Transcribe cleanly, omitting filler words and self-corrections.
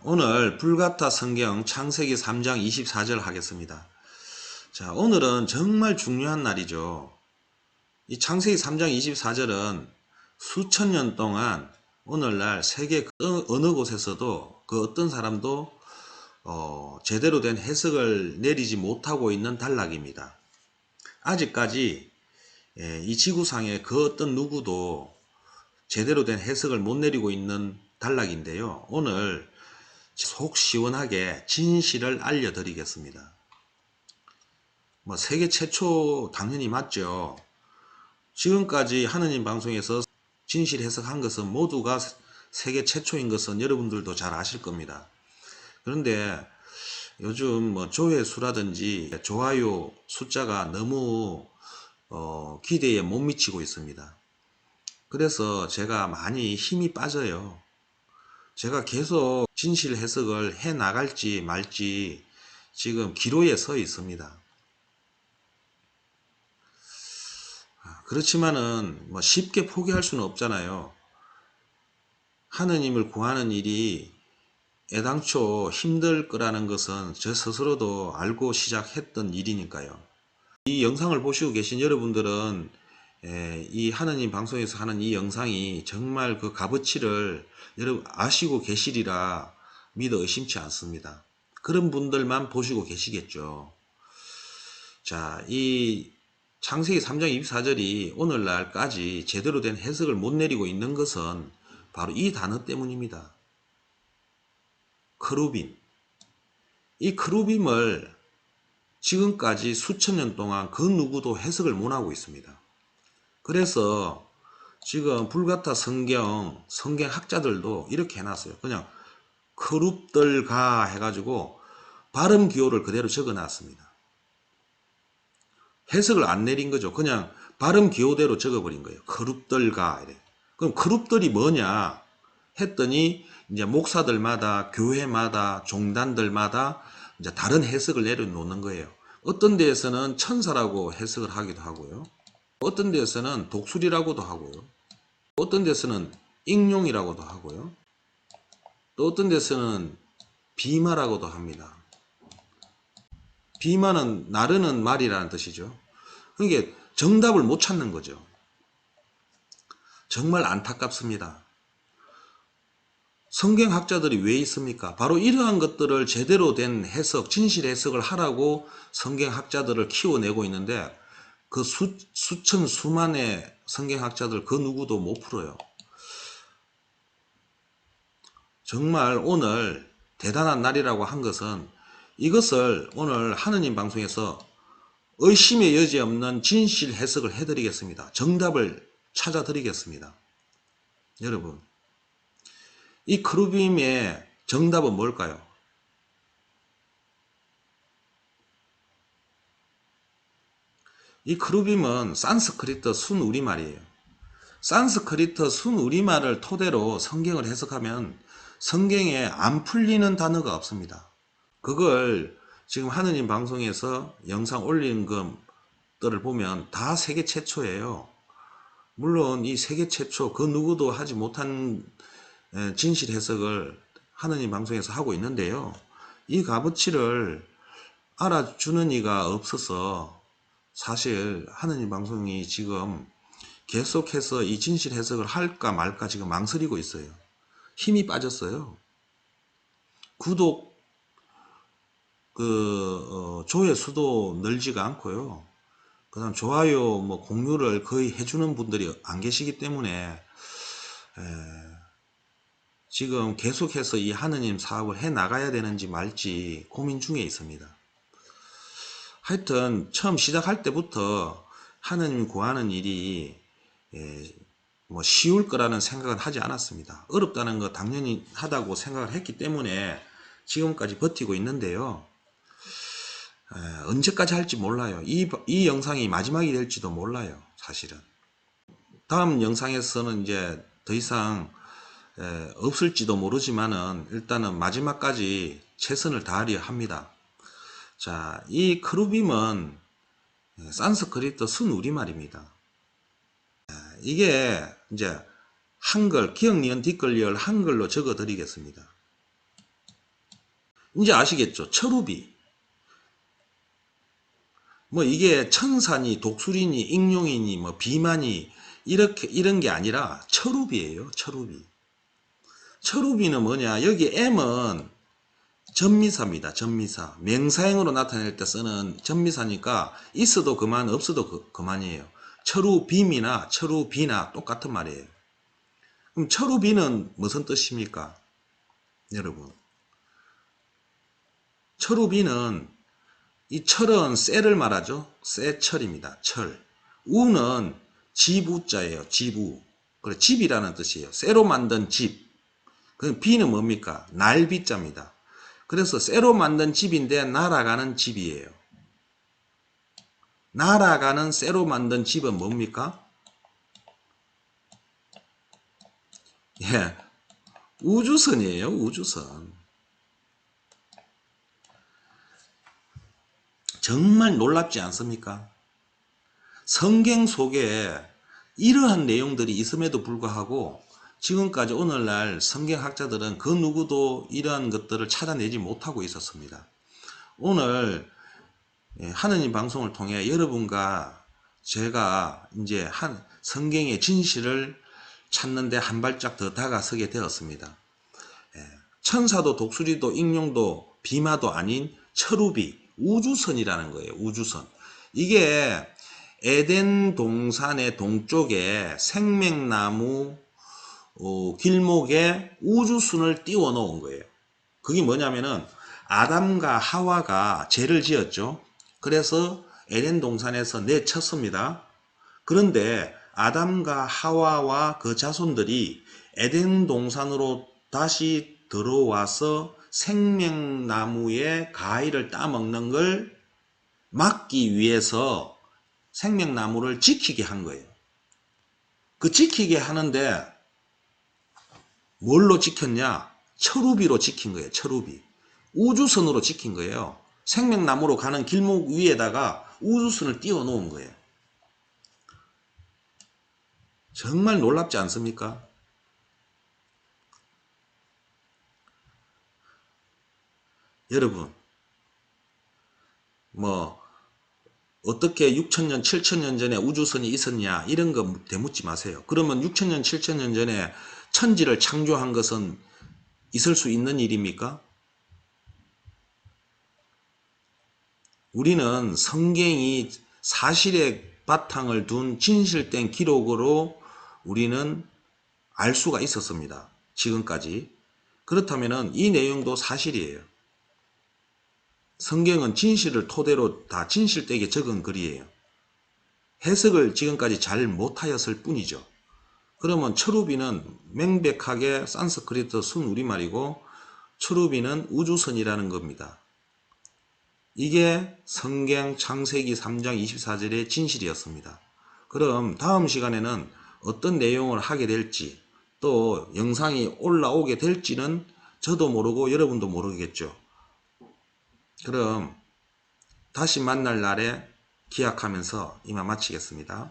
오늘 불가타 성경 창세기 3장 24절 하겠습니다. 자, 오늘은 정말 중요한 날이죠. 이 창세기 3장 24절은 수천 년 동안 오늘날 세계 어느 곳에서도 그 어떤 사람도 제대로 된 해석을 내리지 못하고 있는 단락입니다. 아직까지 이 지구상에 그 어떤 누구도 제대로 된 해석을 못 내리고 있는 단락인데요. 오늘 속 시원하게 진실을 알려드리겠습니다. 세계 최초 당연히 맞죠. 지금까지 하느님 방송에서 진실 해석한 것은 모두가 세계 최초인 것은 여러분들도 잘 아실 겁니다. 그런데 요즘 조회수라든지 좋아요 숫자가 너무 기대에 못 미치고 있습니다. 그래서 제가 많이 힘이 빠져요. 제가 계속 진실 해석을 해 나갈지 말지 지금 기로에 서 있습니다. 그렇지만은 쉽게 포기할 수는 없잖아요. 하느님을 구하는 일이 애당초 힘들 거라는 것은 저 스스로도 알고 시작했던 일이니까요. 이 영상을 보시고 계신 여러분들은 이 하느님 방송에서 하는 이 영상이 정말 그 값어치를 여러분 아시고 계시리라 믿어 의심치 않습니다. 그런 분들만 보시고 계시겠죠. 자, 이 창세기 3장 24절이 오늘날까지 제대로 된 해석을 못 내리고 있는 것은 바로 이 단어 때문입니다. 크루빔. 이 크루빔을 지금까지 수천 년 동안 그 누구도 해석을 못하고 있습니다. 그래서 지금 불가타 성경학자들도 이렇게 해놨어요. 그냥 크룹들가 해가지고 발음 기호를 그대로 적어놨습니다. 해석을 안 내린 거죠. 그냥 발음 기호대로 적어버린 거예요. 크룹들가 이래. 그럼 크룹들이 뭐냐 했더니 이제 목사들마다 교회마다 종단들마다 이제 다른 해석을 내려놓는 거예요. 어떤 데에서는 천사라고 해석을 하기도 하고요. 어떤 데서는 독수리라고도 하고요. 어떤 데서는 익룡이라고도 하고요. 또 어떤 데서는 비마라고도 합니다. 비마는 나르는 말이라는 뜻이죠. 그러니까 정답을 못 찾는 거죠. 정말 안타깝습니다. 성경학자들이 왜 있습니까? 바로 이러한 것들을 제대로 된 해석, 진실 해석을 하라고 성경학자들을 키워내고 있는데 그 수천 수만의 성경학자들 그 누구도 못 풀어요. 정말 오늘 대단한 날이라고 한 것은 이것을 오늘 하느님 방송에서 의심의 여지 없는 진실 해석을 해드리겠습니다. 정답을 찾아드리겠습니다. 여러분, 이 크루빔의 정답은 뭘까요? 이 크루빔은 산스크리트 순우리말이에요. 산스크리트 순우리말을 토대로 성경을 해석하면 성경에 안 풀리는 단어가 없습니다. 그걸 지금 하느님 방송에서 영상 올린 것들을 보면 다 세계 최초예요. 물론 이 세계 최초 그 누구도 하지 못한 진실 해석을 하느님 방송에서 하고 있는데요. 이 값어치를 알아주는 이가 없어서 사실 하느님 방송이 지금 계속해서 이 진실 해석을 할까 말까 지금 망설이고 있어요. 힘이 빠졌어요. 구독 조회수도 늘지가 않고요. 그 다음 좋아요 공유를 거의 해주는 분들이 안 계시기 때문에 지금 계속해서 이 하느님 사업을 해 나가야 되는지 말지 고민 중에 있습니다. 하여튼 처음 시작할 때부터 하느님 구하는 일이 쉬울 거라는 생각은 하지 않았습니다. 어렵다는 거 당연히 하다고 생각을 했기 때문에 지금까지 버티고 있는데요. 언제까지 할지 몰라요. 이 영상이 마지막이 될지도 몰라요. 사실은 다음 영상에서는 이제 더 이상 없을지도 모르지만은 일단은 마지막까지 최선을 다하려 합니다. 자, 이 크루빔은 산스크리트 순우리말입니다. 이게 이제 한글, 기역, 니은, 뒷글, 리을 한글로 적어 드리겠습니다. 이제 아시겠죠? 철우비. 뭐 이게 천사니 독수리니 익룡이니 뭐 비만이 이렇게 이런 게 아니라 철우비예요. 철우비. 철우비는 뭐냐? 여기 M은 전미사입니다. 전미사. 명사형으로 나타낼 때 쓰는 전미사니까 있어도 그만 없어도 그만이에요. 철우빔이나 철우비나 똑같은 말이에요. 그럼 철우비는 무슨 뜻입니까? 여러분. 철우비는 이 철은 쇠를 말하죠. 쇠철입니다. 철. 우는 지부자예요. 지부. 그래 집이라는 뜻이에요. 쇠로 만든 집. 그 비는 뭡니까? 날비자입니다. 그래서 쇠로 만든 집인데 날아가는 집이에요. 날아가는 쇠로 만든 집은 뭡니까? 예, 우주선이에요. 우주선. 정말 놀랍지 않습니까? 성경 속에 이러한 내용들이 있음에도 불구하고 지금까지 오늘날 성경학자들은 그 누구도 이러한 것들을 찾아내지 못하고 있었습니다. 오늘 하느님 방송을 통해 여러분과 제가 이제 성경의 진실을 찾는데 한 발짝 더 다가서게 되었습니다. 천사도 독수리도 익룡도 비마도 아닌 철우비, 우주선이라는 거예요. 우주선. 이게 에덴 동산의 동쪽에 생명나무 길목에 우주선을 띄워 놓은 거예요. 그게 뭐냐면은 아담과 하와가 죄를 지었죠. 그래서 에덴 동산에서 내쳤습니다. 그런데 아담과 하와와 그 자손들이 에덴 동산으로 다시 들어와서 생명나무의 가위를 따먹는 걸 막기 위해서 생명나무를 지키게 한 거예요. 그 지키게 하는데 뭘로 지켰냐? 철우비로 지킨 거예요. 철우비. 우주선으로 지킨 거예요. 생명나무로 가는 길목 위에다가 우주선을 띄워 놓은 거예요. 정말 놀랍지 않습니까? 여러분, 뭐 어떻게 6천년, 7천년 전에 우주선이 있었냐 이런 거 대묻지 마세요. 그러면 6천년, 7천년 전에 천지를 창조한 것은 있을 수 있는 일입니까? 우리는 성경이 사실의 바탕을 둔 진실된 기록으로 우리는 알 수가 있었습니다. 지금까지. 그렇다면 이 내용도 사실이에요. 성경은 진실을 토대로 다 진실되게 적은 글이에요. 해석을 지금까지 잘 못하였을 뿐이죠. 그러면 철우비는 명백하게 산스크리트 순우리말이고 철우비는 우주선이라는 겁니다. 이게 성경 창세기 3장 24절의 진실이었습니다. 그럼 다음 시간에는 어떤 내용을 하게 될지 또 영상이 올라오게 될지는 저도 모르고 여러분도 모르겠죠. 그럼 다시 만날 날에 기약하면서 이만 마치겠습니다.